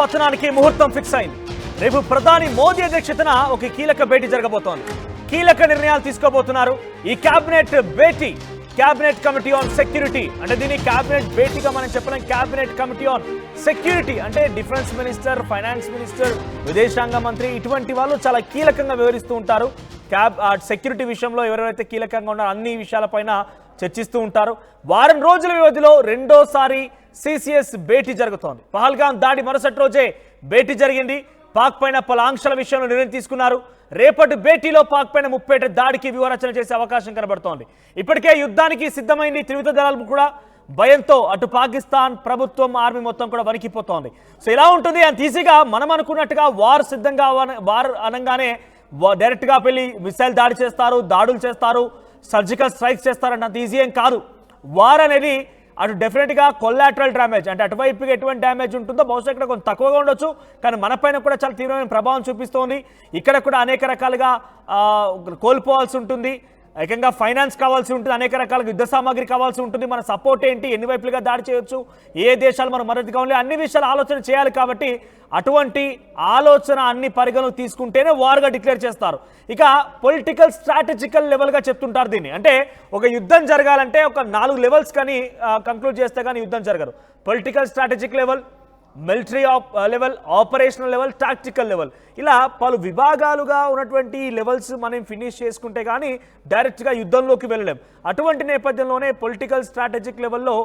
పతనానికి ముహూర్తం ఫిక్స్ అయింది. రేపు ప్రధాని మోదీ అధ్యక్షతన ఒక కీలక భేటీ జరగబోతోంది. కీలక నిర్ణయాలు తీసుకోబోతున్నారు. ఈ cabinet Beti cabinet committee on security అంటే దీన్ని క్యాబినెట్ భేటీగా మనం చెప్పలేం. క్యాబినెట్ కమిటీ ఆన్ సెక్యూరిటీ అంటే డిఫెన్స్ మినిస్టర్, ఫైనాన్స్ మినిస్టర్, విదేశాంగ మంత్రి ఇటువంటి వాళ్ళు చాలా కీలకంగా వివరిస్తూ ఉంటారు. సెక్యూరిటీ విషయంలో ఎవరెవరైతే కీలకంగా ఉన్నారో అన్ని విషయాలపైన చర్చిస్తూ ఉంటారు. వారం రోజుల వ్యవధిలో రెండోసారి సిసిఎస్ భేటీ జరుగుతోంది. పహల్గాం దాడి మరుసటి రోజే భేటీ జరిగింది. పాక్ పైన పలు ఆంక్షల విషయంలో నిర్ణయం తీసుకున్నారు. రేపటి భేటీలో పాక్ పైన ముప్పేట దాడికి వివరచన చేసే అవకాశం కనబడుతోంది. ఇప్పటికే యుద్ధానికి సిద్ధమైంది త్రివిధ దళాలు కూడా. భయంతో అటు పాకిస్తాన్ ప్రభుత్వం, ఆర్మీ మొత్తం కూడా వణికిపోతోంది. సో ఇలా ఉంటుంది. అంత ఈజీగా మనం అనుకున్నట్టుగా వార్ సిద్ధంగా వార్ అనగానే డైరెక్ట్గా వెళ్ళి మిసైల్ దాడి చేస్తారు, దాడులు చేస్తారు, సర్జికల్ స్ట్రైక్స్ చేస్తారంటే అంత ఈజీ ఏం కాదు. వార్ అనేది అటు డెఫినెట్గా కొల్లాటరల్ డ్యామేజ్ అంటే అటువైపుకి ఎటువంటి డ్యామేజ్ ఉంటుందో బహుశా ఇక్కడ కొంచెం తక్కువగా ఉండొచ్చు, కానీ మన పైన కూడా చాలా తీవ్రమైన ప్రభావం చూపిస్తోంది. ఇక్కడ కూడా అనేక రకాలుగా కోల్పోవాల్సి ఉంటుంది. ఏకంగా ఫైనాన్స్ కావాల్సి ఉంటుంది, అనేక రకాల యుద్ధ సామాగ్రి కావాల్సి ఉంటుంది. మన సపోర్ట్ ఏంటి, ఎన్ని వైపులుగా దాడి చేయొచ్చు, ఏ దేశాలు మనం మద్దతు కావాలి, అన్ని విషయాలు ఆలోచన చేయాలి. కాబట్టి అటువంటి ఆలోచన అన్ని పరిగణలు తీసుకుంటేనే వార్గా డిక్లేర్ చేస్తారు. ఇక పొలిటికల్ స్ట్రాటజికల్ లెవెల్గా చెప్తుంటారు దీన్ని. అంటే ఒక యుద్ధం జరగాలంటే ఒక 4 లెవెల్స్ కానీ కంక్లూడ్ చేస్తే కానీ యుద్ధం జరగదు. Political strategic level, military level, operational level, tactical level, ఇలా పలు విభాగాలుగా ఉన్నటువంటి లెవెల్స్ మనం ఫినిష్ చేసుకుంటే కానీ డైరెక్ట్గా యుద్ధంలోకి వెళ్ళలేం. అటువంటి నేపథ్యంలోనే పొలిటికల్ స్ట్రాటజిక్ లెవెల్లో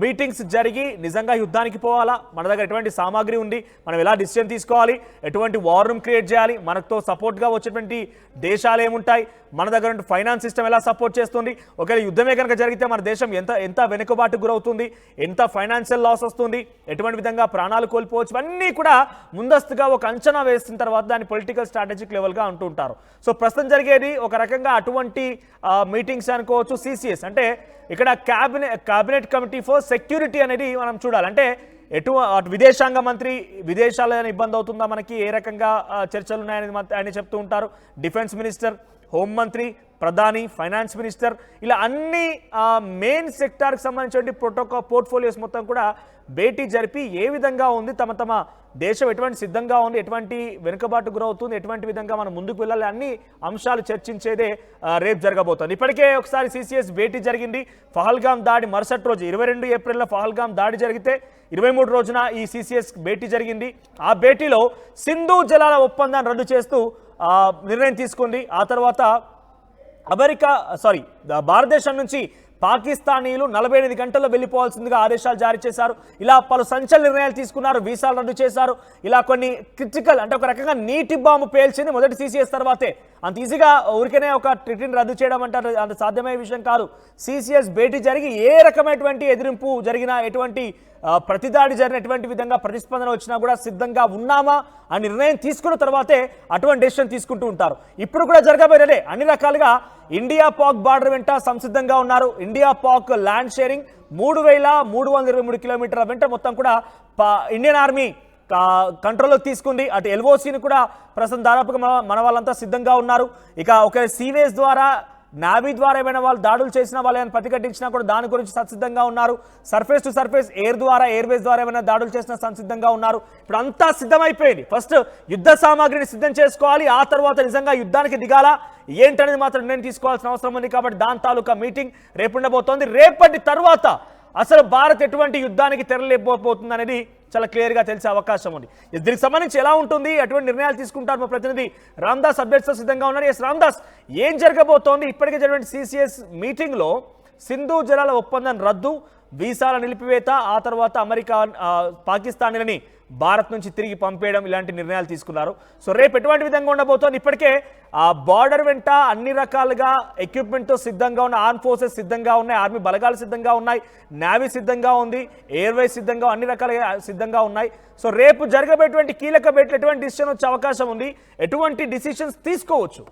మీటింగ్స్ జరిగి నిజంగా యుద్ధానికి పోవాలా, మన దగ్గర ఎటువంటి సామాగ్రి ఉంది, మనం ఎలా డిసిషన్ తీసుకోవాలి, ఎటువంటి వార్ రూమ్ క్రియేట్ చేయాలి, మనతో సపోర్ట్గా వచ్చేటువంటి దేశాలు ఏముంటాయి, మన దగ్గర ఫైనాన్స్ సిస్టమ్ ఎలా సపోర్ట్ చేస్తుంది, ఒకవేళ యుద్ధమే కనుక జరిగితే మన దేశం ఎంత వెనుకబాటు గురవుతుంది, ఎంత ఫైనాన్షియల్ లాస్ వస్తుంది, ఎటువంటి విధంగా ప్రాణాలు కోల్పోవచ్చు, అన్నీ కూడా ముందస్తుగా ఒక అంచనా వేసిన తర్వాత దాన్ని పొలిటికల్ స్ట్రాటజిక్ లెవెల్గా అంటూ ఉంటారు. సో ప్రస్తుతం జరిగేది ఒక రకంగా అటువంటి మీటింగ్స్ అనుకోవచ్చు. సిసిఎస్ అంటే ఇక్కడ క్యాబినెట్ కమిటీ ఫర్ సెక్యూరిటీ అనేది మనం చూడాలి. అంటే అటు విదేశాంగ మంత్రి విదేశాల ఇబ్బంది అవుతుందా మనకి, ఏ రకంగా చర్చలు ఉన్నాయని ఆయన చెప్తూ ఉంటారు. డిఫెన్స్ మినిస్టర్, హోంమంత్రి, ప్రధాని, ఫైనాన్స్ మినిస్టర్, ఇలా అన్ని మెయిన్ సెక్టార్కి సంబంధించిన పోర్ట్ఫోలియోస్ మొత్తం కూడా భేటీ జరిపి ఏ విధంగా ఉంది, తమ దేశం ఎటువంటి సిద్ధంగా ఉంది, ఎటువంటి వెనుకబాటు గురవుతుంది, ఎటువంటి విధంగా మనం ముందుకు వెళ్ళాలి, అన్ని అంశాలు చర్చించేదే రేపు జరగబోతోంది. ఇప్పటికే ఒకసారి సిసిఎస్ భేటీ జరిగింది. పహల్గాం దాడి మరుసటి రోజు 22 ఏప్రిల్లో పహల్గాం దాడి జరిగితే 23 రోజున ఈ సిసిఎస్ భేటీ జరిగింది. ఆ భేటీలో సింధు జలాల ఒప్పందాన్ని రద్దు చేస్తూ నిర్ణయం తీసుకుంది. ఆ తర్వాత భారతదేశం నుంచి పాకిస్తానీలు 48 గంటల్లో వెళ్ళిపోవాల్సిందిగా ఆదేశాలు జారీ చేశారు. ఇలా పలు సంచలన నిర్ణయాలు తీసుకున్నారు. వీసాలు రద్దు చేశారు. ఇలా కొన్ని క్రిటికల్ అంటే ఒక రకంగా నీటి బాంబు పేల్చింది మొదటి సిసిఎస్ తర్వాతే. అంత ఈజీగా ఊరికనే ఒక ట్రిటీని రద్దు చేయడం అంటారు, అంత సాధ్యమయ్యే విషయం కాదు. సిసిఎస్ భేటీ జరిగి ఏ రకమైనటువంటి ఎదిరింపు జరిగినా, ఎటువంటి ప్రతిదాడి జరిగినటువంటి విధంగా ప్రతిస్పందన వచ్చినా కూడా సిద్ధంగా ఉన్నామా అని నిర్ణయం తీసుకున్న తర్వాతే అటువంటి డెసిషన్ తీసుకుంటూ ఉంటారు. ఇప్పుడు కూడా జరగబోయేదే అన్ని రకాలుగా ఇండియా పాక్ బార్డర్ వెంట సంసిద్ధంగా ఉన్నారు. ఇండియా పాక్ ల్యాండ్ షేరింగ్ 3323 కిలోమీటర్ల వెంట మొత్తం కూడా ఇండియన్ ఆర్మీ కంట్రోల్లోకి తీసుకుంది. అటు ఎల్ఓసిని కూడా ప్రస్తుతం దాదాపుగా మన వాళ్ళంతా సిద్ధంగా ఉన్నారు. ఇక ఒక సీవేస్ ద్వారా, నావీ ద్వారా ఏమైనా వాళ్ళు దాడులు చేసినా, వాళ్ళు ఏమైనా ప్రతిఘటించినా కూడా దాని గురించి సంసిద్ధంగా ఉన్నారు. సర్ఫేస్ టు సర్ఫేస్, ఎయిర్వేస్ ద్వారా ఏమైనా దాడులు చేసినా సంసిద్ధంగా ఉన్నారు. ఇప్పుడు అంతా సిద్ధమైపోయింది. ఫస్ట్ యుద్ధ సామాగ్రిని సిద్ధం చేసుకోవాలి, ఆ తర్వాత నిజంగా యుద్ధానికి దిగాలా ఏంటనేది మాత్రం నిర్ణయం తీసుకోవాల్సిన అవసరం ఉంది. కాబట్టి దాని తాలూకా మీటింగ్ రేపు ఉండబోతోంది. రేపటి తర్వాత అసలు భారత్ ఎటువంటి యుద్ధానికి తెరలేకపోతుంది అనేది చాలా క్లియర్గా తెలిసే అవకాశం ఉంది. దీనికి సంబంధించి ఎలా ఉంటుంది, అటువంటి నిర్ణయాలు తీసుకుంటారు మా ప్రతినిధి రామ్దాస్ అప్డేట్స్తో సిద్ధంగా ఉన్నారు. రామ్దాస్, ఏం జరగబోతోంది? ఇప్పటికే జరిగిన సిసిఎస్ మీటింగ్లో సింధు జలాల ఒప్పందం రద్దు, వీసాల నిలిపివేత, ఆ తర్వాత పాకిస్తానీలని భారత్ నుంచి తిరిగి పంపేయడం, ఇలాంటి నిర్ణయాలు తీసుకున్నారు. సో రేపు ఎటువంటి విధంగా ఉండబోతోంది? ఇప్పటికే ఆ బార్డర్ వెంట అన్ని రకాలుగా ఎక్విప్మెంట్తో సిద్ధంగా ఉన్న ఆర్మ్ ఫోర్సెస్ సిద్ధంగా ఉన్నాయి, ఆర్మీ బలగాలు సిద్ధంగా ఉన్నాయి, నేవీ సిద్ధంగా ఉంది, ఎయిర్వేస్ సిద్ధంగా, అన్ని రకాలుగా సిద్ధంగా ఉన్నాయి. సో రేపు జరగబోయేటువంటి కీలక భేటీలో ఎటువంటి డిసిషన్ వచ్చే అవకాశం ఉంది, ఎటువంటి డిసిషన్స్ తీసుకోవచ్చు?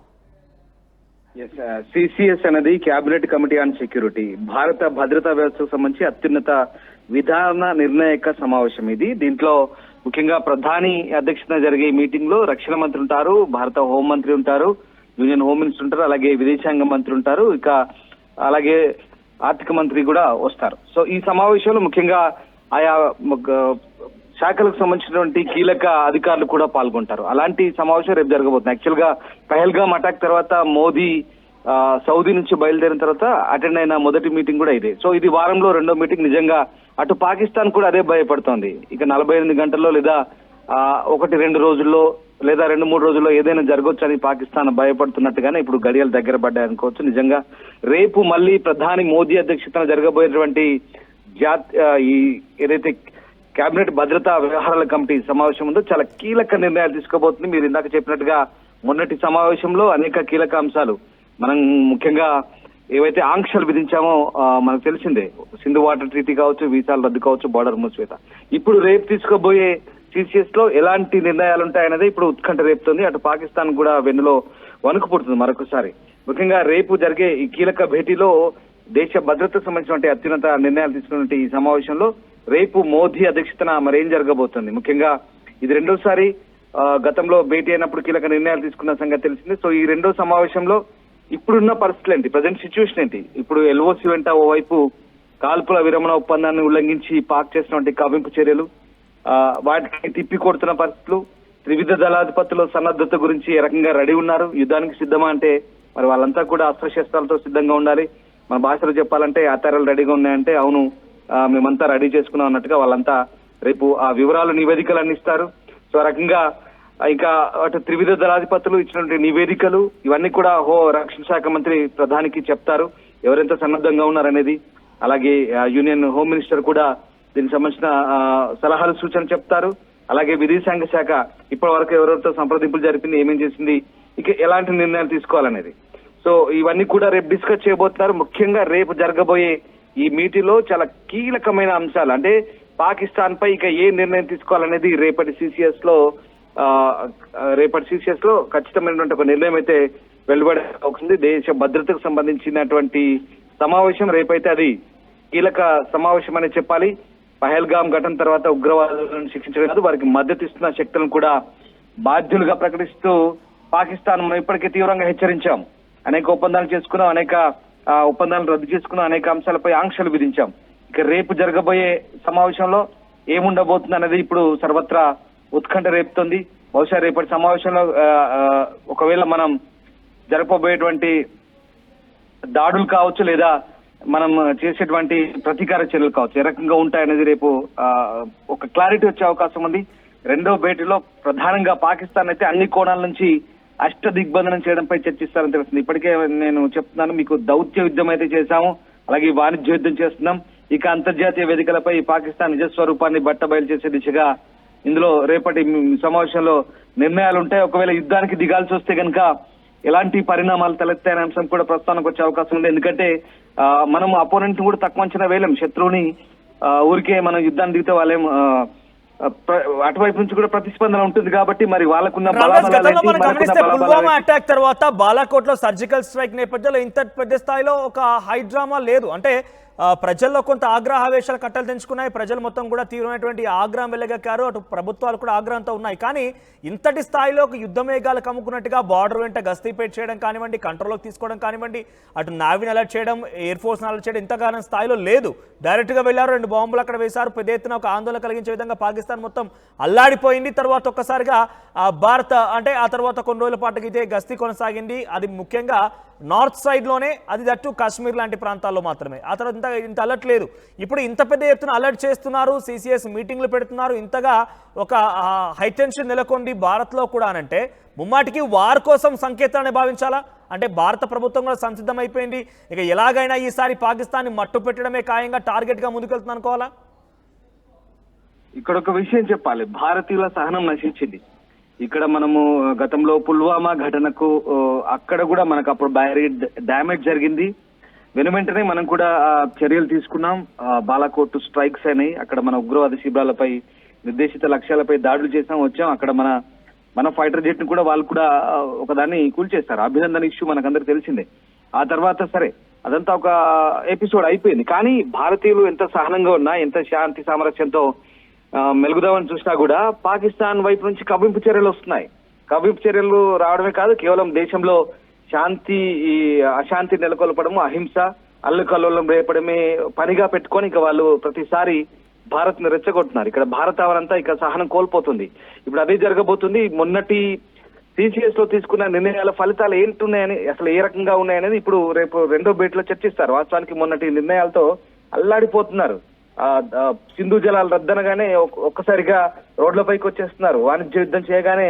సిసిఎస్ అనేది క్యాబినెట్ కమిటీ ఆన్ సెక్యూరిటీ, భారత భద్రతా వ్యవస్థకు సంబంధించి అత్యున్నత విధాన నిర్ణాయక సమావేశం ఇది. దీంట్లో ముఖ్యంగా ప్రధాని అధ్యక్షతన జరిగే మీటింగ్ లో రక్షణ మంత్రి ఉంటారు, భారత హోంమంత్రి ఉంటారు, యూనియన్ హోమ్ మినిస్టర్ ఉంటారు, అలాగే విదేశాంగ మంత్రి ఉంటారు, ఇక అలాగే ఆర్థిక మంత్రి కూడా వస్తారు. సో ఈ సమావేశంలో ముఖ్యంగా ఆయా శాఖలకు సంబంధించినటువంటి కీలక అధికారులు కూడా పాల్గొంటారు. అలాంటి సమావేశం రేపు జరగబోతుంది. యాక్చువల్ గా పహల్గామ్ అటాక్ తర్వాత మోదీ సౌదీ నుంచి బయలుదేరిన తర్వాత అటెండ్ అయిన మొదటి మీటింగ్ కూడా ఇదే. సో ఇది వారంలో రెండో మీటింగ్. నిజంగా అటు పాకిస్తాన్ కూడా అదే భయపడుతోంది. ఇక 48 గంటల్లో లేదా 1-2 రోజుల్లో లేదా 2-3 రోజుల్లో ఏదైనా జరగొచ్చు అని పాకిస్తాన్ భయపడుతున్నట్టుగానే ఇప్పుడు గడియలు దగ్గర పడ్డాయి అనుకోవచ్చు. నిజంగా రేపు మళ్ళీ ప్రధాని మోదీ అధ్యక్షతన జరగబోయేటువంటి ఈ ఏదైతే కేబినెట్ భద్రతా వ్యవహారాల కమిటీ సమావేశం ఉందో చాలా కీలక నిర్ణయాలు తీసుకోబోతుంది. మీరు ఇందాక చెప్పినట్టుగా మొన్నటి సమావేశంలో అనేక కీలక అంశాలు మనం ముఖ్యంగా ఏవైతే ఆంక్షలు విధించామో మనకు తెలిసిందే. సింధు వాటర్ ట్రీటీ కావచ్చు, వీసాలు రద్దు కావచ్చు, బార్డర్ మూసివేత. ఇప్పుడు రేపు తీసుకోబోయే సిసిఎస్ లో ఎలాంటి నిర్ణయాలు ఉంటాయనేది ఇప్పుడు ఉత్కంఠ రేపుతుంది. అటు పాకిస్తాన్ కూడా వెన్నులో వణుకు పుడుతుంది మరొకసారి. ముఖ్యంగా రేపు జరిగే ఈ కీలక భేటీలో దేశ భద్రతకు సంబంధించిన అత్యున్నత నిర్ణయాలు తీసుకున్న ఈ సమావేశంలో రేపు మోదీ అధ్యక్షతన మరేం జరగబోతుంది. ముఖ్యంగా ఇది రెండోసారి గతంలో భేటీ అయినప్పుడు కీలక నిర్ణయాలు తీసుకున్న సంగతి తెలిసింది. సో ఈ రెండో సమావేశంలో ఇప్పుడున్న పరిస్థితులు ఏంటి, ప్రజెంట్ సిచ్యువేషన్ ఏంటి, ఇప్పుడు ఎల్ఓసి వెంట ఓవైపు కాల్పుల విరమణ ఒప్పందాన్ని ఉల్లంఘించి పాక్ చేసినటువంటి కవ్వింపు చర్యలు, వాటికి తిప్పి కొడుతున్న పరిస్థితులు, త్రివిధ దళాధిపతుల సన్నద్ధత గురించి ఏ రకంగా రెడీ ఉన్నారు, యుద్ధానికి సిద్ధమా అంటే మరి వాళ్ళంతా కూడా అస్త్రశస్త్రాలతో సిద్ధంగా ఉండాలి. మన భాషలో చెప్పాలంటే ఆధారాలు రెడీగా ఉన్నాయంటే అవును మేమంతా రెడీ చేసుకున్నాం అన్నట్టుగా వాళ్ళంతా రేపు ఆ వివరాలు నివేదికలు అందిస్తారు. సో ఆ రకంగా ఇంకా అటు త్రివిధ దళాధిపతులు ఇచ్చినటువంటి నివేదికలు ఇవన్నీ కూడా రక్షణ శాఖ మంత్రి ప్రధానికి చెప్తారు ఎవరెంత సన్నద్ధంగా ఉన్నారనేది. అలాగే యూనియన్ హోమ్ మినిస్టర్ కూడా దీనికి సంబంధించిన సలహాలు సూచనలు చెప్తారు. అలాగే విదేశాంగ శాఖ ఇప్పటి వరకు ఎవరెవరితో సంప్రదింపులు జరిపింది, ఏమేం చేసింది, ఇక ఎలాంటి నిర్ణయాలు తీసుకోవాలనేది. సో ఇవన్నీ కూడా రేపు డిస్కస్ చేయబోతున్నారు. ముఖ్యంగా రేపు జరగబోయే ఈ మీటింగ్లో చాలా కీలకమైన అంశాలు అంటే పాకిస్తాన్ పై ఇక ఏ నిర్ణయం తీసుకోవాలనేది రేపటి సిసిఎస్ లో ఖచ్చితమైనటువంటి ఒక నిర్ణయం అయితే వెలువడే అవుతుంది. దేశ భద్రతకు సంబంధించినటువంటి సమావేశం రేపైతే అది కీలక సమావేశం అని చెప్పాలి. పహల్గామ్ ఘటన తర్వాత ఉగ్రవాదులను శిక్షించడం కాదు, వారికి మద్దతు ఇస్తున్న శక్తులను కూడా బాధ్యులుగా ప్రకటిస్తూ పాకిస్తాన్ మనం ఇప్పటికే తీవ్రంగా హెచ్చరించాం. అనేక ఒప్పందాలు చేసుకున్నాం, అనేక ఒప్పందాలను రద్దు చేసుకున్నాం, అనేక అంశాలపై ఆంక్షలు విధించాం. ఇక రేపు జరగబోయే సమావేశంలో ఏముండబోతుంది అనేది ఇప్పుడు సర్వత్రా ఉత్కంఠ రేపుతుంది. బహుశా రేపటి సమావేశంలో ఒకవేళ మనం జరపబోయేటువంటి దాడులు కావచ్చు లేదా మనం చేసేటువంటి ప్రతీకార చర్యలు కావచ్చు ఏ రకంగా ఉంటాయనేది రేపు ఒక క్లారిటీ వచ్చే అవకాశం ఉంది. రెండో భేటీలో ప్రధానంగా పాకిస్తాన్ అయితే అన్ని కోణాల నుంచి అష్ట దిగ్బంధనం చేయడంపై చర్చిస్తారని తెలుస్తుంది. ఇప్పటికే నేను చెప్తున్నాను మీకు, దౌత్య యుద్ధం అయితే చేశాము, అలాగే వాణిజ్య యుద్ధం చేస్తున్నాం. ఇక అంతర్జాతీయ వేదికలపై పాకిస్తాన్ నిజ స్వరూపాన్ని బట్టబయలు చేసే దిశగా ఇందులో రేపటి సమావేశంలో నిర్ణయాలు ఉంటాయి. ఒకవేళ యుద్ధానికి దిగాల్సి వస్తే కనుక ఎలాంటి పరిణామాలు తలెత్తాయనే అంశం కూడా ప్రస్తుతానికి వచ్చే అవకాశం ఉంది. ఎందుకంటే మనం అపోనెంట్ కూడా తక్కువ అంచనా వేయలేం. శత్రువుని ఊరికే మనం యుద్ధాన్ని దిగితే వాళ్ళేం అటువైపు నుంచి కూడా ప్రతిస్పందన ఉంటుంది కాబట్టి మరి వాళ్ళకున్న పుల్వామా అటాక్ తర్వాత బాలాకోట్ లో సర్జికల్ స్ట్రైక్ నేపథ్యంలో ఇంత పెద్ద స్థాయిలో ఒక హైడ్రామా లేదు. అంటే ప్రజల్లో కొంత ఆగ్రహావేశాలు కట్టలు తెంచుకున్నాయి. ప్రజలు మొత్తం కూడా తీవ్రమైనటువంటి ఆగ్రహం వెళ్ళగక్కారు. అటు ప్రభుత్వాలు కూడా ఆగ్రహంతో ఉన్నాయి. కానీ ఇంతటి స్థాయిలో ఒక యుద్ధ మేఘాలు కమ్ముకున్నట్టుగా బార్డర్ వెంట గస్తీపేట్ చేయడం కానివ్వండి, కంట్రోల్లోకి తీసుకోవడం కానివ్వండి, అటు నావీని అలర్ట్ చేయడం, ఎయిర్ ఫోర్స్ని అలర్ట్ చేయడం ఇంతగానో స్థాయిలో లేదు. డైరెక్ట్గా వెళ్ళారు, 2 బాంబులు అక్కడ వేశారు. పెద్ద ఎత్తున ఒక ఆందోళన కలిగించే విధంగా పాకిస్తాన్ మొత్తం అల్లాడిపోయింది. తర్వాత ఒక్కసారిగా భారత్ అంటే ఆ తర్వాత కొన్ని రోజుల పాటు ఇదే గస్తీ కొనసాగింది. అది ముఖ్యంగా నార్త్ సైడ్ లోనే, అది దట్టు కాశ్మీర్ లాంటి ప్రాంతాల్లో మాత్రమే. ఆ తర్వాత ఇంత అలర్ట్ లేదు. ఇప్పుడు ఇంత పెద్ద ఎత్తున అలర్ట్ చేస్తున్నారు, సిసిఎస్ మీటింగ్లు పెడుతున్నారు, ఇంతగా ఒక హైటెన్షన్ నెలకొంది భారత్లో కూడా అనంటే ముమ్మాటికి వార్ కోసం సంకేతాన్ని భావించాలా? అంటే భారత ప్రభుత్వం కూడా సంసిద్ధమైపోయింది, ఇక ఎలాగైనా ఈసారి పాకిస్తాన్ని మట్టు పెట్టడమే ఖాయంగా టార్గెట్ గా ముందుకెళ్తుంది అనుకోవాలా? ఇక్కడ ఒక విషయం చెప్పాలి, భారతీయుల సహనం నశించింది. ఇక్కడ మనము గతంలో పుల్వామా ఘటనకు అక్కడ కూడా మనకు అప్పుడు డ్యామేజ్ జరిగింది. వెనువెంటనే మనం కూడా చర్యలు తీసుకున్నాం. బాలాకోట్ స్ట్రైక్స్ అయినాయి. అక్కడ మన ఉగ్రవాద శిబిరాలపై, నిర్దేశిత లక్ష్యాలపై దాడులు చేసాం, వచ్చాం. అక్కడ మన ఫైటర్ జెట్ ని కూడా వాళ్ళు కూడా ఒకదాన్ని కూల్చేస్తారు. అభినందన ఇష్యూ మనకందరికి తెలిసిందే. ఆ తర్వాత సరే అదంతా ఒక ఎపిసోడ్ అయిపోయింది. కానీ భారతీయులు ఎంత సహనంగా ఉన్నా, ఎంత శాంతి సామరస్యంతో మెలుగుదామని చూసినా కూడా పాకిస్తాన్ వైపు నుంచి కవ్వింపు చర్యలు వస్తున్నాయి. కవ్వింపు చర్యలు రావడమే కాదు, కేవలం దేశంలో అశాంతి నెలకొల్పడము, అహింస, అల్లుకల్లోలం రేపడమే పనిగా పెట్టుకొని ఇక వాళ్ళు ప్రతిసారి భారత్ ని రెచ్చగొడుతున్నారు. ఇక్కడ భారత్ అవరంతా ఇక సహనం కోల్పోతుంది. ఇప్పుడు అదే జరగబోతుంది. మొన్నటి సిసిఎస్ లో తీసుకున్న నిర్ణయాల ఫలితాలు ఏంటున్నాయని, అసలు ఏ రకంగా ఉన్నాయనేది ఇప్పుడు రేపు రెండో భేటీలో చర్చిస్తారు. వాస్తవానికి మొన్నటి నిర్ణయాలతో అల్లాడిపోతున్నారు. సింధు జలాలు రద్దనగానే ఒక్కసారిగా రోడ్లపైకి వచ్చేస్తున్నారు. వాణిజ్య యుద్ధం చేయగానే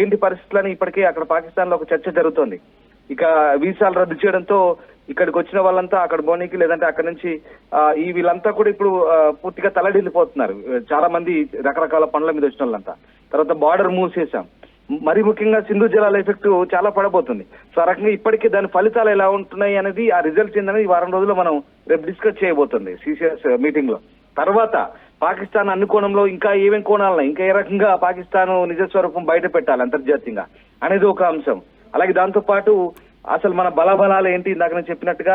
ఏంటి పరిస్థితులని ఇప్పటికే అక్కడ పాకిస్తాన్ లో ఒక చర్చ జరుగుతోంది. ఇక వీసాలు రద్దు చేయడంతో ఇక్కడికి వచ్చిన వాళ్ళంతా అక్కడ బోనీకి లేదంటే అక్కడ నుంచి వీళ్ళంతా కూడా ఇప్పుడు పూర్తిగా తలడిల్లిపోతున్నారు. చాలా మంది రకరకాల పనుల మీద వచ్చిన వాళ్ళంతా. తర్వాత బార్డర్ మూసేశాం. మరి ముఖ్యంగా సింధు జలాల ఎఫెక్ట్ చాలా పడబోతుంది. సో ఆ రకంగా ఇప్పటికీ దాని ఫలితాలు ఎలా ఉంటున్నాయి అనేది, ఆ రిజల్ట్స్ ఏంటనేది ఈ వారం రోజుల్లో మనం రేపు డిస్కస్ చేయబోతుంది సిసిఎస్ మీటింగ్ లో. తర్వాత పాకిస్తాన్ అన్ని కోణంలో ఇంకా ఏమేం కోణాలను, ఇంకా ఏ రకంగా పాకిస్తాన్ నిజ స్వరూపం బయట పెట్టాలి అంతర్జాతీయంగా అనేది ఒక అంశం. అలాగే దాంతో పాటు అసలు మన బలాబలాలు ఏంటి, ఇందాక నేను చెప్పినట్టుగా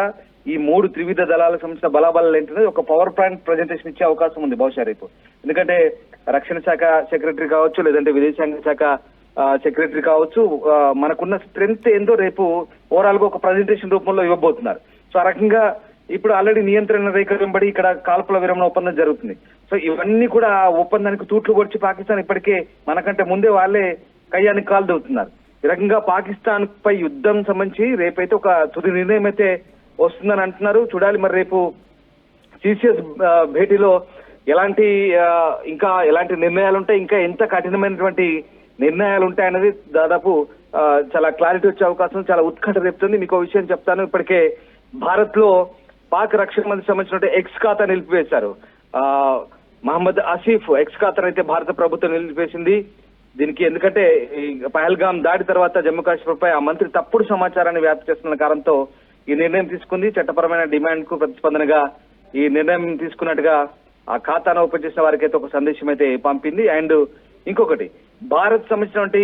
ఈ 3 త్రివిధ దళాలకు సంబంధించిన బలాబలాలు ఏంటి ఒక పవర్ పాయింట్ ప్రజెంటేషన్ ఇచ్చే అవకాశం ఉంది బహుశా రేపు. ఎందుకంటే రక్షణ శాఖ సెక్రటరీ కావచ్చు, లేదంటే విదేశాంగ శాఖ సెక్రటరీ కావచ్చు, మనకున్న స్ట్రెంగ్త్ ఏందో రేపు ఓవరాల్ గా ఒక ప్రజెంటేషన్ రూపంలో ఇవ్వబోతున్నారు. సో ఆ రకంగా ఇప్పుడు ఆల్రెడీ నియంత్రణ రేఖ వెంబడి ఇక్కడ కాల్పుల విరమణ ఒప్పందం జరుగుతుంది. సో ఇవన్నీ కూడా ఆ ఒప్పందానికి తూట్లు పొడిచి పాకిస్తాన్ ఇప్పటికే మనకంటే ముందే వాళ్ళే కయ్యానికి కాలు దొరుకుతున్నారు. ఈ రకంగా పాకిస్తాన్ పై యుద్ధం సంబంధించి రేపైతే ఒక తుది నిర్ణయం అయితే వస్తుందని అంటున్నారు. చూడాలి మరి రేపు సిసిఎస్ భేటీలో ఇంకా ఎలాంటి నిర్ణయాలు ఉంటాయి, ఇంకా ఎంత కఠినమైనటువంటి నిర్ణయాలు ఉంటాయనేది దాదాపు చాలా క్లారిటీ వచ్చే అవకాశం, చాలా ఉత్కంఠ రేపుతుంది. మీకు విషయం చెప్తాను. ఇప్పటికే భారత్ లో పాక్ రక్షణ మంత్రికి సంబంధించిన ఎక్స్ ఖాతా నిలిపివేశారు. మహమ్మద్ ఆసిఫ్ ఎక్స్ ఖాతాను అయితే భారత ప్రభుత్వం నిలిపివేసింది. దీనికి ఎందుకంటే పహల్గాం దాడి తర్వాత జమ్మూ కాశ్మీర్ పై ఆ మంత్రి తప్పుడు సమాచారాన్ని వ్యాప్తి చేస్తున్న కారణంతో ఈ నిర్ణయం తీసుకుంది. చట్టపరమైన డిమాండ్ కు ప్రతిస్పందనగా ఈ నిర్ణయం తీసుకున్నట్టుగా ఆ ఖాతాను ఓపెన్ చేసిన వారికి అయితే ఒక సందేశం అయితే పంపింది. అండ్ ఇంకొకటి, భారత్ సంబంధించినటువంటి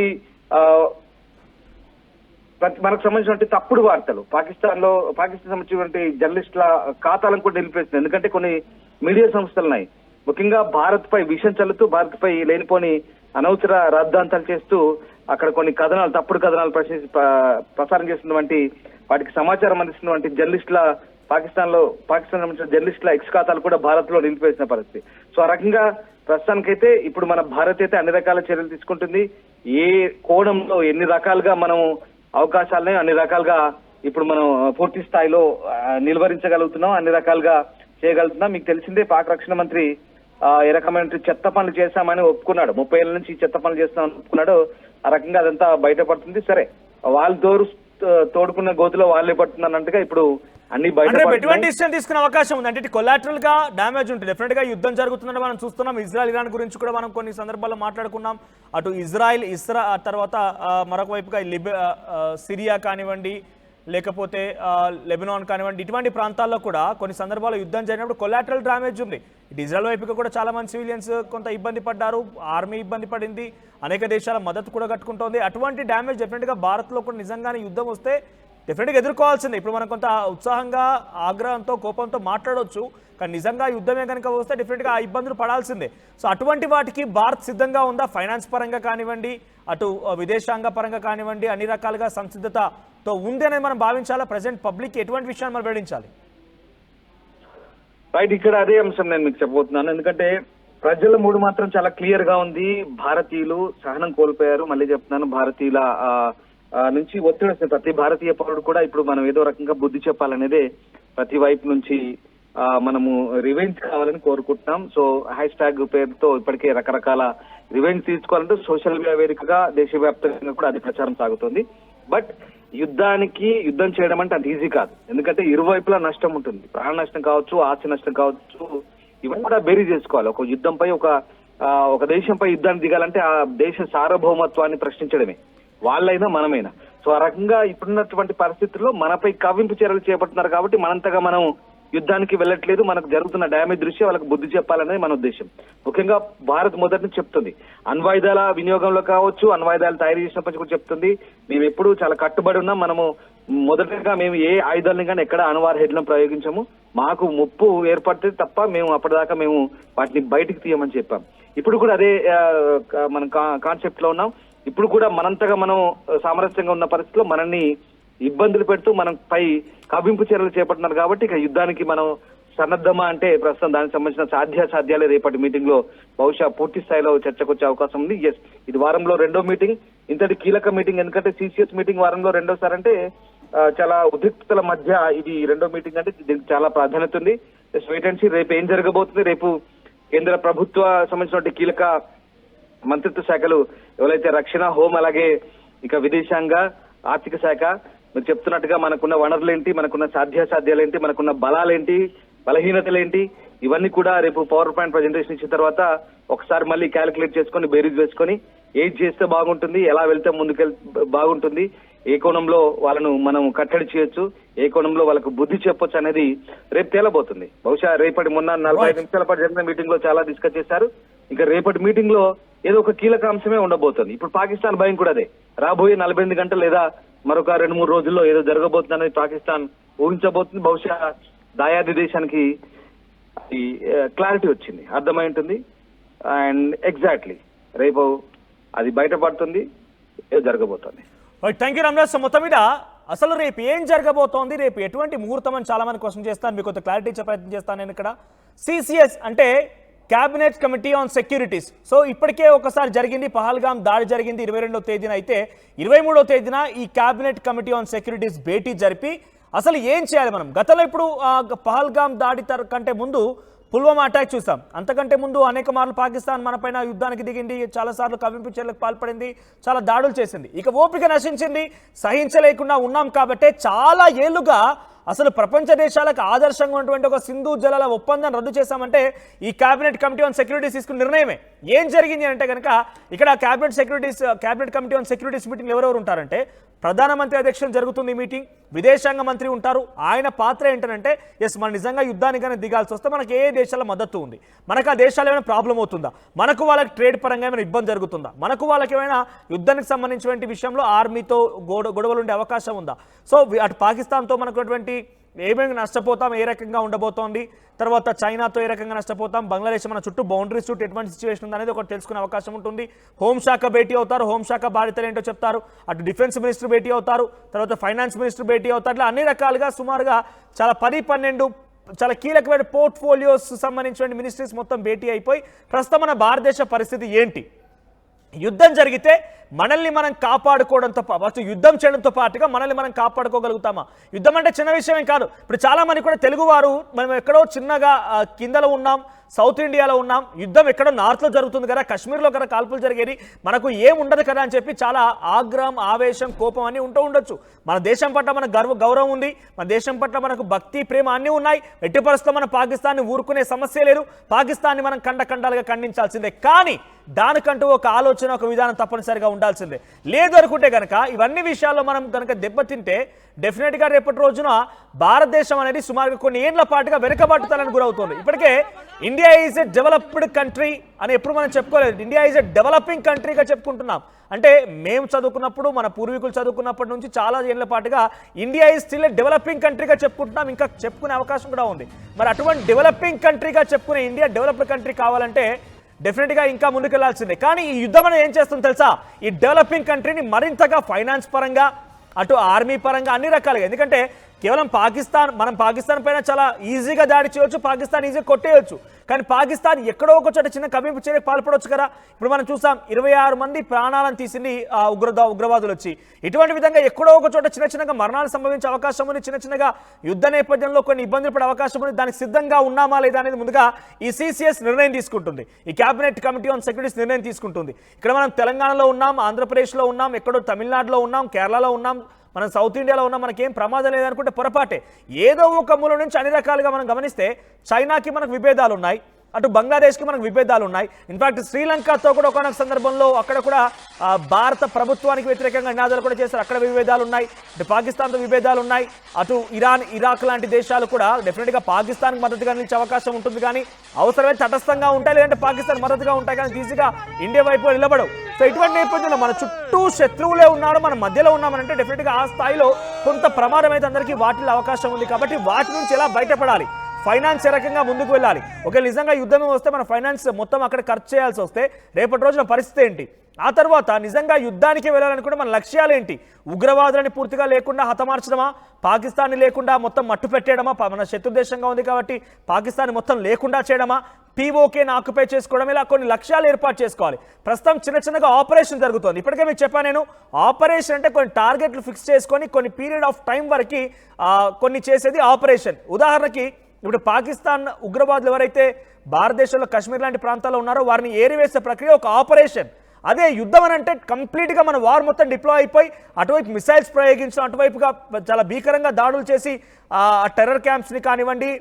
మనకు సంబంధించినటువంటి తప్పుడు వార్తలు పాకిస్తాన్ సంబంధించినటువంటి జర్నలిస్టుల ఖాతాలను కూడా నిలిపేస్తుంది. ఎందుకంటే కొన్ని మీడియా సంస్థలు ఉన్నాయి, ముఖ్యంగా భారత్ పై విషం చల్లుతూ భారత్ పై లేనిపోని అనవసర రాద్ధాంతాలు చేస్తూ అక్కడ కొన్ని కథనాలు, తప్పుడు కథనాలు ప్రసారం చేస్తున్నటువంటి వాటికి సమాచారం అందిస్తున్నటువంటి జర్నలిస్టుల పాకిస్తాన్ సంబంధించిన జర్నలిస్టుల ఎక్స్ ఖాతాలు కూడా భారత్ లో నిలిపివేసిన పరిస్థితి. సో ఆ రకంగా ప్రస్తుతానికైతే ఇప్పుడు మన భారత్ అయితే అన్ని రకాల చర్యలు తీసుకుంటుంది. ఏ కోణంలో ఎన్ని రకాలుగా మనం అవకాశాలని అన్ని రకాలుగా ఇప్పుడు మనం పూర్తి స్థాయిలో నిలువరించగలుగుతున్నాం, అన్ని రకాలుగా చేయగలుగుతున్నాం. మీకు తెలిసిందే పాక్ రక్షణ మంత్రి ఏ రకమైన చెత్త పనులు చేశామని ఒప్పుకున్నాడు. 30 ఏళ్ల నుంచి చెత్త పనులు చేస్తామని ఒప్పుకున్నాడు. ఆ రకంగా అదంతా బయటపడుతుంది. సరే, వాళ్ళు తోడుకున్న గోతులో వాళ్ళే పడుతున్నట్టుగా ఇప్పుడు అన్ని బయట ఎటువంటి డిసిషన్ తీసుకునే అవకాశం ఉంది. అంటే కొలాటరల్ గా డ్యామేజ్ ఉంటుంది. డెఫినెట్ గా యుద్ధం జరుగుతుందని మనం చూస్తున్నాం. ఇజ్రాయెల్ ఇరాన్ గురించి కూడా మనం కొన్ని సందర్భాల్లో మాట్లాడుకున్నాం. అటు ఇస్రా తర్వాత మరొక వైపుగా సిరియా కానివ్వండి, లేకపోతే లెబనాన్ కానివ్వండి, ఇటువంటి ప్రాంతాల్లో కూడా కొన్ని సందర్భాల్లో యుద్ధం జరిగినప్పుడు కొలాటరల్ డ్యామేజ్ ఉంది. ఇటు ఇజ్రాయెల్ వైపుగా కూడా చాలా మంది సివిలియన్స్ కొంత ఇబ్బంది పడ్డారు, ఆర్మీ ఇబ్బంది పడింది, అనేక దేశాల మద్దతు కూడా కట్టుకుంటోంది. అటువంటి డ్యామేజ్ డెఫినెట్గా భారత్లో కూడా నిజంగానే యుద్ధం వస్తే డెఫినెట్గా ఎదుర్కోవాల్సిందే. ఇప్పుడు మనం కొంత ఉత్సాహంగా, ఆగ్రహంతో, కోపంతో మాట్లాడవచ్చు, కానీ నిజంగా యుద్ధమే కనుక వస్తే డెఫినెట్గా ఆ ఇబ్బందులు పడాల్సిందే. సో అటువంటి వాటికి భారత్ సిద్ధంగా ఉందా? ఫైనాన్స్ పరంగా కానివ్వండి, అటు విదేశాంగ పరంగా కానివ్వండి, అన్ని రకాలుగా సంసిద్ధతతో ఉంది అనేది మనం భావించాలా? ప్రజెంట్ పబ్లిక్ ఎటువంటి విషయాన్ని మనం వెల్లడించాలి? రైట్, ఇక్కడ అదే అంశం నేను మీకు చెప్పబోతున్నాను. ఎందుకంటే ప్రజల మూడు మాత్రం చాలా క్లియర్ గా ఉంది. భారతీయులు సహనం కోల్పోయారు. మళ్ళీ చెప్తున్నాను, భారతీయుల నుంచి ఒత్తిడి వస్తుంది. ప్రతి భారతీయ పౌరుడు కూడా ఇప్పుడు మనం ఏదో రకంగా బుద్ధి చెప్పాలనేదే ప్రతి వైపు నుంచి మనము రివెంజ్ కావాలని కోరుకుంటున్నాం. సో #, పేరుతో ఇప్పటికే రకరకాల రివెంజ్ తీసుకోవాలంటే సోషల్ మీడియా వేదికగా దేశవ్యాప్తంగా కూడా అది ప్రచారం సాగుతోంది. బట్ యుద్ధం చేయడం అంటే అంత ఈజీ కాదు. ఎందుకంటే ఇరువైపులా నష్టం ఉంటుంది. ప్రాణ నష్టం కావచ్చు, ఆస్తి నష్టం కావచ్చు, ఇవన్నీ కూడా బేరీ చేసుకోవాలి. ఒక యుద్ధంపై ఒక దేశంపై యుద్ధాన్ని దిగాలంటే ఆ దేశ సార్వభౌమత్వాన్ని ప్రశ్నించడమే, వాళ్ళైనా మనమైనా. సో ఆ రకంగా ఇప్పుడున్నటువంటి పరిస్థితుల్లో మనపై కవ్వింపు చర్యలు చేపడుతున్నారు కాబట్టి మనంతగా మనం యుద్ధానికి వెళ్ళట్లేదు. మనకు జరుగుతున్న డ్యామేజ్ దృష్ట్యా వాళ్ళకి బుద్ధి చెప్పాలనేది మన ఉద్దేశం. ముఖ్యంగా భారత్ మొదటి నుంచి చెప్తుంది, అణ్వాయుధాల వినియోగంలో కావచ్చు, అణ్వాయుధాలు తయారు చేసినప్పటికీ కూడా చెప్తుంది, మేము ఎప్పుడు చాలా కట్టుబడి ఉన్నాం. మనము మొదటగా మేము ఏ ఆయుధాలను కానీ ఎక్కడ అణువార్హెడ్లను ప్రయోగించము. మాకు ముప్పు ఏర్పడితే తప్ప మేము అప్పటిదాకా మేము వాటిని బయటికి తీయమని చెప్పాం. ఇప్పుడు కూడా అదే మనం కాన్సెప్ట్ లో ఉన్నాం. ఇప్పుడు కూడా మనంతగా మనం సామరస్యంగా ఉన్న పరిస్థితిలో మనల్ని ఇబ్బందులు పెడుతూ మనం పై కవ్వింపు చర్యలు చేపడుతున్నారు కాబట్టి ఇక యుద్ధానికి మనం సన్నద్ధమా అంటే ప్రస్తుతం దానికి సంబంధించిన సాధ్యాసాధ్యాలే రేపటి మీటింగ్ లో బహుశా పూర్తి స్థాయిలో చర్చకు వచ్చే అవకాశం ఉంది. ఎస్, ఇది వారంలో రెండో మీటింగ్, ఇంతటి కీలక మీటింగ్. ఎందుకంటే సిసిఎస్ మీటింగ్ వారంలో రెండోసారి అంటే చాలా ఉద్రిక్తతల మధ్య ఇది రెండో మీటింగ్ అంటే దీనికి చాలా ప్రాధాన్యత ఉంది. వెయిట్ అండ్ సీ రేపు ఏం జరగబోతుంది. రేపు కేంద్ర ప్రభుత్వ సంబంధించిన కీలక మంత్రిత్వ శాఖలు ఎవరైతే రక్షణ, హోం, అలాగే ఇక విదేశాంగ, ఆర్థిక శాఖ, మీరు చెప్తున్నట్టుగా మనకున్న వనరులేంటి, మనకున్న సాధ్యాసాధ్యాలేంటి, మనకున్న బలాలేంటి, బలహీనతలేంటి, ఇవన్నీ కూడా రేపు పవర్ పాయింట్ ప్రజెంటేషన్ ఇచ్చిన తర్వాత ఒకసారి మళ్ళీ క్యాలిక్యులేట్ చేసుకొని బేరీజ్ వేసుకొని ఏది చేస్తే బాగుంటుంది, ఎలా వెళ్తే బాగుంటుంది, ఏ కోణంలో వాళ్ళను మనం కట్టడి చేయొచ్చు, ఏ కోణంలో వాళ్ళకు బుద్ధి చెప్పొచ్చు అనేది రేపు తేలబోతుంది. బహుశా రేపటి మొన్న 45 నిమిషాల పాటు జరిగిన మీటింగ్ లో చాలా డిస్కస్ చేశారు. ఇంకా రేపటి మీటింగ్ లో ఏదో ఒక కీలక అంశమే ఉండబోతుంది. ఇప్పుడు పాకిస్తాన్ భయం కూడా అదే, రాబోయే 48 గంటలు లేదా మరొక 2-3 రోజుల్లో ఏదో జరగబోతుంది అనేది పాకిస్తాన్ ఊహించబోతుంది. బహుశా దాయాది దేశానికి క్లారిటీ వచ్చింది, అర్థమై ఉంటుంది. అండ్ ఎగ్జాక్ట్లీ రేపు అది బయటపడుతుంది, ఏదో జరగబోతుంది. Thank you Ramraj. మొత్తం మీద అసలు రేపు ఏం జరగబోతోంది, రేపు ఎటువంటి ముహూర్తం అని చాలా మంది క్వశ్చన్ చేస్తాను, మీకు కొంత క్లారిటీ ఇచ్చే ప్రయత్నం చేస్తాను. నేను ఇక్కడ సిసిఎస్ అంటే cabinet committee on securities. So ఇప్పటికే ఒకసారి జరిగింది, పహల్గాం దాడి జరిగింది 22వ తేదీన. అయితే 23వ తేదీన ఈ క్యాబినెట్ కమిటీ ఆన్ సెక్యూరిటీస్ భేటీ జరిపి అసలు ఏం చేయాలి మనం. గతంలో ఇప్పుడు పహల్గాం దాడి కంటే ముందు పుల్వామా అటాక్ చూసాం. అంతకంటే ముందు అనేక మార్లు పాకిస్తాన్ మనపైన యుద్ధానికి దిగింది, చాలాసార్లు కవ్వింపు చర్యలకు పాల్పడింది, చాలా దాడులు చేసింది. ఇక ఓపిక నశించింది, సహించలేకుండా ఉన్నాం కాబట్టే చాలా ఏళ్లుగా అసలు ప్రపంచ దేశాలకు ఆదర్శంగా ఉన్నటువంటి ఒక సింధు జలాల ఒప్పందం రద్దు చేశామంటే ఈ క్యాబినెట్ కమిటీ ఆన్ సెక్యూరిటీస్ తీసుకున్న నిర్ణయమే. ఏం జరిగింది అంటే కనుక ఇక్కడ cabinet committee on securities meeting ఎవరెవరు ఉంటారంటే ప్రధానమంత్రి అధ్యక్షులు జరుగుతుంది మీటింగ్, విదేశాంగ మంత్రి ఉంటారు. ఆయన పాత్ర ఏంటంటే ఎస్ మనం నిజంగా యుద్ధానికి కానీ దిగాల్సి వస్తే మనకి ఏ దేశాల మద్దతు ఉంది, మనకు ఆ దేశాలు ఏమైనా ప్రాబ్లం అవుతుందా, మనకు వాళ్ళకి ట్రేడ్ పరంగా ఏమైనా ఇబ్బంది జరుగుతుందా, మనకు వాళ్ళకి ఏమైనా యుద్ధానికి సంబంధించిన విషయంలో ఆర్మీతో గొడవలు ఉండే అవకాశం ఉందా, సో అటు పాకిస్తాన్తో మనకు ఏమేమి నష్టపోతాం, ఏ రకంగా ఉండబోతోంది, తర్వాత చైనాతో ఏ రకంగా నష్టపోతాం, బంగ్లాదేశ్ మన చుట్టూ బౌండరీస్ చుట్టూ ఎటువంటి సిచ్యువేషన్ ఉంది అనేది ఒకటి తెలుసుకునే అవకాశం ఉంటుంది. హోంశాఖ భేటీ అవుతారు, హోంశాఖ బాధ్యతలు ఏంటో చెప్తారు. అటు డిఫెన్స్ మినిస్టర్ భేటీ అవుతారు, తర్వాత ఫైనాన్స్ మినిస్టర్ భేటీ అవుతారు. ఇట్లా అన్ని రకాలుగా సుమారుగా చాలా 10-12 చాలా కీలకమైన పోర్ట్ఫోలియోస్ సంబంధించిన మినిస్ట్రీస్ మొత్తం భేటీ అయిపోయి ప్రస్తుతం మన భారతదేశ పరిస్థితి ఏంటి, యుద్ధం జరిగితే మనల్ని మనం కాపాడుకోవడంతో పాటు యుద్ధం చేయడంతో పాటుగా మనల్ని మనం కాపాడుకోగలుగుతామా. యుద్ధం అంటే చిన్న విషయమేం కాదు. ఇప్పుడు చాలా మంది కూడా తెలుగువారు మనం ఎక్కడో చిన్నగా కిందలో ఉన్నాం, సౌత్ ఇండియాలో ఉన్నాం, యుద్ధం ఎక్కడో నార్త్లో జరుగుతుంది కదా, కాశ్మీర్లో కదా కాల్పులు జరిగేది, మనకు ఏం ఉండదు కదా అని చెప్పి చాలా ఆగ్రహం, ఆవేశం, కోపం అన్నీ ఉంటూ ఉండొచ్చు. మన దేశం పట్ల మనకు గౌరవం ఉంది, మన దేశం పట్ల మనకు భక్తి, ప్రేమ అన్నీ ఉన్నాయి. ఎట్టి పరిస్థితుల్లో మనం పాకిస్తాన్ని ఊరుకునే సమస్య లేదు, పాకిస్తాన్ని మనం ఖండాలుగా ఖండించాల్సిందే. కానీ దానికంటూ ఒక ఆలోచన, ఒక విధానం తప్పనిసరిగా ఉండాల్సిందే. లేదు అనుకుంటే కనుక ఇవన్నీ విషయాల్లో మనం కనుక దెబ్బతింటే డెఫినెట్గా రేపటి రోజున భారతదేశం అనేది సుమారుగా కొన్ని ఏళ్ల పాటుగా వెనుకబాటుతలని గురవుతుంది. ఇప్పటికే India is a developed country అని ఎప్పుడు మనం చెప్పుకోలేదు, ఇండియా ఈజ్ ఎ డెవలపింగ్ కంట్రీగా చెప్పుకుంటున్నాం. అంటే మేము చదువుకున్నప్పుడు, మన పూర్వీకులు చదువుకున్నప్పటి నుంచి చాలా ఏళ్ల పాటుగా India is still a developing కంట్రీగా చెప్పుకుంటున్నాం, ఇంకా చెప్పుకునే అవకాశం కూడా ఉంది. మరి అటువంటి డెవలపింగ్ కంట్రీగా చెప్పుకునే ఇండియా డెవలప్డ్ కంట్రీ కావాలంటే డెఫినెట్గా ఇంకా ముందుకెళ్లాల్సిందే. కానీ ఈ యుద్ధం అనేది ఏం చేస్తుంది తెలుసా, ఈ డెవలపింగ్ కంట్రీని మరింతగా ఫైనాన్స్ పరంగా, అటు ఆర్మీ పరంగా, అన్ని రకాలుగా. ఎందుకంటే కేవలం మనం పాకిస్తాన్ పైన చాలా ఈజీగా దాడి చేయొచ్చు, పాకిస్తాన్ ఈజీగా కొట్టేయచ్చు. కానీ పాకిస్తాన్ ఎక్కడో ఒక చోట చిన్న కవ్వింపు చర్యకు పాల్పడవచ్చు కదా. ఇప్పుడు మనం చూసాం 26 మంది ప్రాణాలను తీసింది ఉగ్రవాదులు వచ్చి. ఇటువంటి విధంగా ఎక్కడో ఒక చోట చిన్నగా మరణాలు సంభవించే అవకాశం ఉంది, చిన్నగా యుద్ధ నేపథ్యంలో కొన్ని ఇబ్బందులు పడే అవకాశం ఉంది. దానికి సిద్ధంగా ఉన్నామా లేదా అనేది ముందుగా ఈ సిసిఎస్ నిర్ణయం తీసుకుంటుంది, ఈ క్యాబినెట్ కమిటీ ఆన్ సెక్యూరిటీస్ నిర్ణయం తీసుకుంటుంది. ఇక్కడ మనం తెలంగాణలో ఉన్నాం, ఆంధ్రప్రదేశ్లో ఉన్నాం, ఎక్కడో తమిళనాడులో ఉన్నాం, కేరళలో ఉన్నాం, మనం సౌత్ ఇండియాలో ఉన్నాం, మనకేం ప్రమాదం లేదనుకుంటే పొరపాటే. ఏదో ఒక మూల నుంచి అన్ని రకాలుగా మనం గమనిస్తే చైనాకి మనకు విభేదాలు ఉన్నాయి, అటు బంగ్లాదేశ్కి మనకు విభేదాలు ఉన్నాయి. ఇన్ఫాక్ట్ శ్రీలంకతో కూడా ఒకనొక సందర్భంలో అక్కడ కూడా భారత ప్రభుత్వానికి వ్యతిరేకంగా నినాదాలు కూడా చేశారు, అక్కడ విభేదాలు ఉన్నాయి. ఇటు పాకిస్తాన్తో విభేదాలు ఉన్నాయి, అటు ఇరాన్, ఇరాక్ లాంటి దేశాలు కూడా డెఫినెట్గా పాకిస్తాన్కి మద్దతుగా నిలిచే అవకాశం ఉంటుంది. కానీ అవసరమైతే తటస్థంగా ఉంటాయి, లేదంటే పాకిస్తాన్ మద్దతుగా ఉంటాయి, కానీ ఈజీగా ఇండియా వైపు నిలబడవు. సో ఇటువంటి నేపథ్యంలో మన చుట్టూ శత్రువులే ఉన్నాడు, మన మధ్యలో ఉన్నామనంటే డెఫినెట్గా ఆ స్థాయిలో కొంత ప్రమాదం అయితే అందరికీ వాటిలో అవకాశం ఉంది. కాబట్టి వాటి నుంచి ఎలా బయటపడాలి, ఫైనాన్స్ ఏ రకంగా ముందుకు వెళ్ళాలి, ఒకవేళ నిజంగా యుద్ధమే వస్తే మన ఫైనాన్స్ మొత్తం అక్కడ ఖర్చు చేయాల్సి వస్తే రేపటి రోజున పరిస్థితి ఏంటి, ఆ తర్వాత నిజంగా యుద్ధానికి వెళ్ళాలనుకుంటే మన లక్ష్యాలేంటి? ఉగ్రవాదులని పూర్తిగా లేకుండా హతమార్చడమా, పాకిస్తాన్ని లేకుండా మొత్తం మట్టు పెట్టేయడమా, మన శత్రు దేశంగా ఉంది కాబట్టి పాకిస్తాన్ మొత్తం లేకుండా చేయడమా, పీఓకేని ఆక్యుపై చేసుకోవడం, ఇలా కొన్ని లక్ష్యాలు ఏర్పాటు చేసుకోవాలి. ప్రస్తుతం చిన్నగా ఆపరేషన్ జరుగుతోంది. ఇప్పటికే మీకు చెప్పాను నేను, ఆపరేషన్ అంటే కొన్ని టార్గెట్లు ఫిక్స్ చేసుకొని కొన్ని పీరియడ్ ఆఫ్ టైం వరకు కొన్ని చేసేది ఆపరేషన్. ఉదాహరణకి ఇప్పుడు పాకిస్తాన్ ఉగ్రవాదులు ఎవరైతే భారతదేశంలో కాశ్మీర్ లాంటి ప్రాంతాల్లో ఉన్నారో వారిని ఏరివేసే ప్రక్రియ ఒక ఆపరేషన్. అదే యుద్ధం అని అంటే కంప్లీట్గా మన వార్ మొత్తం డిప్లాయ్ అయిపోయి అటువైపు మిసైల్స్ ప్రయోగించడం, అటువైపుగా చాలా భీకరంగా దాడులు చేసి టెర్రర్ క్యాంప్స్ని కానివ్వండి,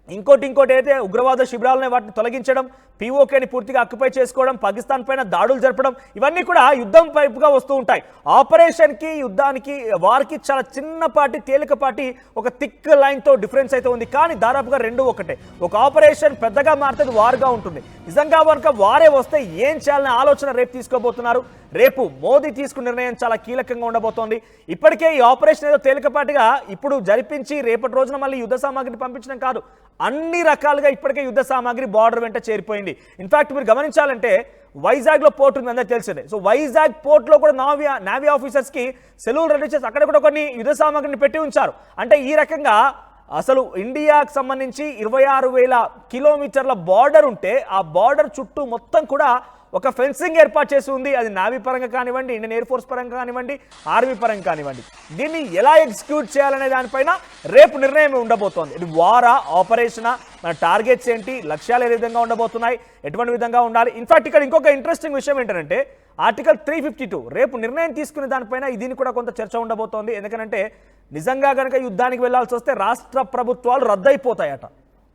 ఇంకోటి అయితే ఉగ్రవాద శిబిరాలనే వాటిని తొలగించడం, పీఓకేని పూర్తిగా ఆక్యుపై చేసుకోవడం, పాకిస్తాన్ పైన దాడులు జరపడం, ఇవన్నీ కూడా యుద్ధం వైపుగా వస్తూ ఉంటాయి. ఆపరేషన్కి యుద్ధానికి వారికి చాలా చిన్నపాటి తేలికపాటి ఒక థిక్ లైన్తో డిఫరెన్స్ అయితే ఉంది. కానీ దాదాపుగా రెండు ఒకటే. ఒక ఆపరేషన్ పెద్దగా మారుతుంది, వార్గా ఉంటుంది. నిజంగా కనుక వారే వస్తే ఏం చేయాలనే ఆలోచన రేపు తీసుకోబోతున్నారు. రేపు మోదీ తీసుకున్న నిర్ణయం చాలా కీలకంగా ఉండబోతోంది. ఇప్పటికే ఈ ఆపరేషన్ ఏదో తేలికపాటిగా ఇప్పుడు జరిపించి రేపటి రోజున మళ్ళీ యుద్ధ సామాగ్రిని పంపించడం కాదు, అన్ని రకాలుగా ఇప్పటికే యుద్ధ సామాగ్రి బార్డర్ వెంట చేరిపోయింది. ఇన్ఫాక్ట్ మీరు గమనించాలంటే వైజాగ్లో పోర్ట్ ఉంది, అందరికీ తెలిసిందే. సో వైజాగ్ పోర్ట్లో కూడా నావీ ఆఫీసర్స్కి సెలవులు రెడీ చేసి అక్కడ కూడా కొన్ని యుద్ధ సామాగ్రిని పెట్టి ఉంచారు. అంటే ఈ రకంగా అసలు ఇండియాకు సంబంధించి 26,000 కిలోమీటర్ల బార్డర్ ఉంటే ఆ బార్డర్ చుట్టూ మొత్తం కూడా ఒక ఫెన్సింగ్ ఏర్పాటు చేసి ఉంది. అది నావీ పరంగా కానివ్వండి, ఇండియన్ ఎయిర్ ఫోర్స్ పరంగా కానివ్వండి, ఆర్మీ పరంగా కానివ్వండి. దీన్ని ఎలా ఎగ్జిక్యూట్ చేయాలనే దానిపైన రేపు నిర్ణయం ఉండబోతోంది. ఇది వారా, ఆపరేషనా, మన టార్గెట్స్ ఏంటి, లక్ష్యాలు ఏ విధంగా ఉండబోతున్నాయి, ఎటువంటి విధంగా ఉండాలి. ఇన్ఫాక్ట్ ఇక్కడ ఇంకొక ఇంట్రెస్టింగ్ విషయం ఏంటంటే ఆర్టికల్ 352 రేపు నిర్ణయం తీసుకునే దానిపైన దీన్ని కూడా కొంత చర్చ ఉండబోతోంది. ఎందుకంటే నిజంగా కనుక యుద్ధానికి వెళ్లాల్సి వస్తే రాష్ట్ర ప్రభుత్వాలు రద్దయిపోతాయట.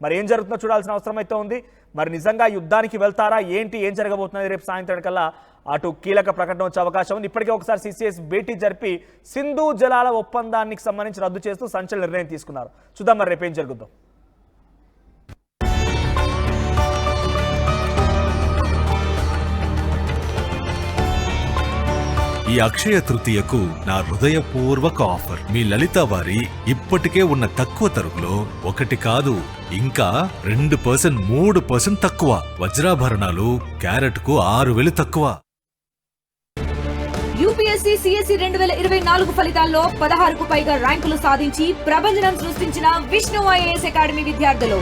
మరి ఏం జరుగుతుందో చూడాల్సిన అవసరం అయితే ఉంది. మరి నిజంగా యుద్ధానికి వెళ్తారా ఏంటి, ఏం జరగబోతున్నది రేపు సాయంత్రం కల్లా అటు కీలక ప్రకటన వచ్చే అవకాశం ఉంది. ఇప్పటికే ఒకసారి సిసిఎస్ భేటీ జరిపి సింధు జలాల ఒప్పందానికి సంబంధించి రద్దు చేస్తూ సంచలన నిర్ణయం తీసుకున్నారు. చూద్దాం మరి రేపు ఏం జరుగుతుందో. ఈ అక్షయ తృతీయకు నా హృదయపూర్వక ఆఫర్. మీ లలిత వారి ఇప్పటికే ఉన్న తక్కువ తరుగులో 1 కాదు ఇంకా 2%, 3% తక్కువ. వజ్రాభరణాలు క్యారెట్కు 6,000 తక్కువ. యూపీఎస్సీ సిఎస్సి 2024 ఫలితాల్లో 16కు పైగా ర్యాంకులు సాధించి ప్రభంజనం సృష్టించిన విష్ణు ఐఏఎస్ అకాడమీ విద్యార్థులు